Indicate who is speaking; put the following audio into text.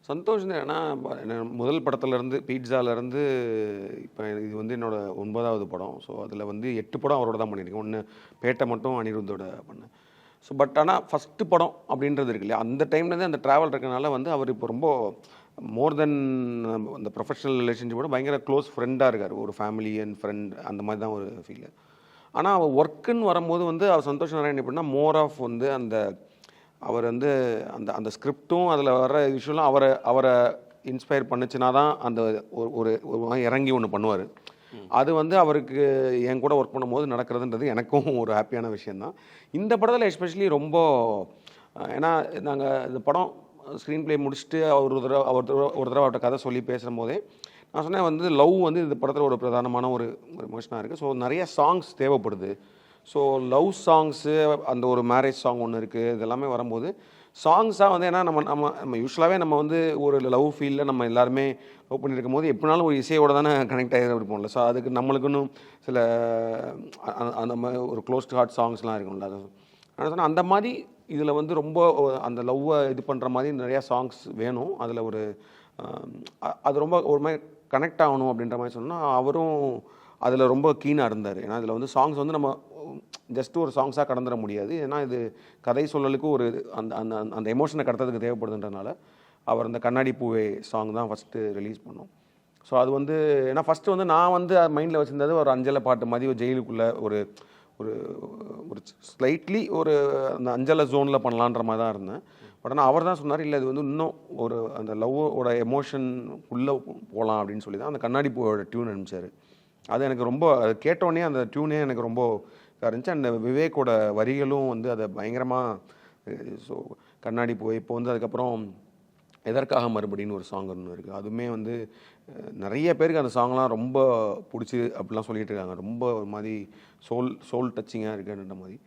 Speaker 1: சந்தோஷ் தான். ஏன்னா முதல் படத்துலேருந்து பீட்சாலேருந்து இப்போ இது வந்து என்னோட 9வது படம். ஸோ அதில் வந்து 8 படம் அவரோட தான் பண்ணியிருக்கேன். 1 பேட்டை மட்டும் அனிருத்தோட பண்ணேன். ஸோ பட் ஆனால் ஃபஸ்ட்டு படம் அப்படின்றது இருக்கு இல்லையா, அந்த டைம்லேருந்து அந்த ட்ராவல் இருக்கனால வந்து அவர் இப்போ ரொம்ப மோர் தென் அந்த ப்ரொஃபஷனல் ரிலேஷன்ஷிப்போட பயங்கர க்ளோஸ் ஃப்ரெண்டாக இருக்கார். ஒரு ஃபேமிலி அண்ட் ஃப்ரெண்ட் அந்த மாதிரி தான் ஒரு ஃபீல். ஆனால் அவர் ஒர்க்குன்னு வரும்போது வந்து அவர் சந்தோஷ் நாராயண் எப்படின்னா மோர் ஆஃப் வந்து அந்த அவர் வந்து அந்த அந்த ஸ்கிரிப்டும் அதில் வர விஷயம்லாம் அவரை அவரை இன்ஸ்பயர் பண்ணுச்சுன்னா தான் அந்த ஒரு ஒரு ஒரு மாதிரி இறங்கி ஒன்று பண்ணுவார். அது வந்து அவருக்கு என் கூட ஒர்க் பண்ணும்போது நடக்கிறதுன்றது எனக்கும் ஒரு ஹாப்பியான விஷயந்தான். இந்த படத்தில் எஸ்பெஷலி ரொம்ப ஏன்னா நாங்கள் இந்த படம் ஸ்க்ரீன் ப்ளே முடிச்சுட்டு ஒரு தடவை அவர்கிட்ட கதை சொல்லி பேசும்போதே நான் சொன்னேன் வந்து லவ் வந்து இந்த படத்தில் ஒரு பிரதானமான ஒரு எமோஷனாக இருக்குது. ஸோ நிறைய சாங்ஸ் தேவைப்படுது. ஸோ லவ் சாங்ஸு அந்த ஒரு மேரேஜ் சாங் ஒன்று இருக்குது. இதெல்லாமே வரும்போது சாங்ஸாக வந்து ஏன்னா நம்ம நம்ம நம்ம யூஸ்வலாகவே நம்ம வந்து ஒரு லவ் ஃபீலில் நம்ம எல்லாருமே லவ் பண்ணியிருக்கும் போது எப்படினாலும் ஒரு இசையோடு தானே கனெக்ட் ஆகி இருப்போம்ல. ஸோ அதுக்கு நம்மளுக்குன்னு சில அந்த மாதிரி ஒரு க்ளோஸ்ட் ஹார்ட் சாங்ஸ்லாம் இருக்கும்ல. அது நான் சொன்னேன் அந்த மாதிரி இதில் வந்து ரொம்ப அந்த லவ்வை இது பண்ணுற மாதிரி நிறையா சாங்ஸ் வேணும். அதில் ஒரு அது ரொம்ப ஒரு மாதிரி கனெக்ட் ஆகணும் அப்படின்ற மாதிரி சொன்னால் அவரும் அதில் ரொம்ப கீனாக இருந்தார். ஏன்னா இதில் வந்து சாங்ஸ் வந்து நம்ம ஜஸ்ட் ஒரு சாங்ஸாக கடந்துட முடியாது. ஏன்னா இது கதை சொல்லலுக்கு ஒரு அந்த அந்த அந்த எமோஷனை கடத்துறதுக்கு தேவைப்படுதுன்றனால அவர் அந்த கண்ணாடி பூவே சாங் தான் ஃபஸ்ட்டு ரிலீஸ் பண்ணோம். ஸோ அது வந்து ஏன்னா ஃபஸ்ட்டு வந்து நான் வந்து மைண்டில் வச்சுருந்தது ஒரு அஞ்சலை பாட்டு மாதிரி ஒரு ஜெயிலுக்குள்ளே ஒரு ஒரு ஒரு ஸ்லைட்லி ஒரு அந்த அஞ்சலை ஜோனில் பண்ணலான்ற மாதிரி தான் இருந்தேன். பட் ஆனால் அவர் தான் சொன்னார், இல்லை இது வந்து இன்னும் ஒரு அந்த லவ்வோட எமோஷன் உள்ளே போகலாம் அப்படின்னு சொல்லி தான் அந்த கண்ணாடி பூவோட டியூன் அனுப்பிச்சார். அது எனக்கு ரொம்ப கேட்டோடனே அந்த டியூனே எனக்கு ரொம்ப இருந்துச்சு. அந்த விவேக்கோட வரிகளும் வந்து அதை பயங்கரமாக ஸோ கண்ணாடி போய் இப்போ வந்து அதுக்கப்புறம் எதற்காக மறுபடின்னு ஒரு சாங் ஒன்று இருக்குது. அதுவுமே வந்து நிறைய பேருக்கு அந்த சாங்லாம் ரொம்ப பிடிச்சி அப்படிலாம் சொல்லிட்டு இருக்காங்க. ரொம்ப ஒரு மாதிரி சோல் டச்சிங்காக இருக்குன்ற மாதிரி.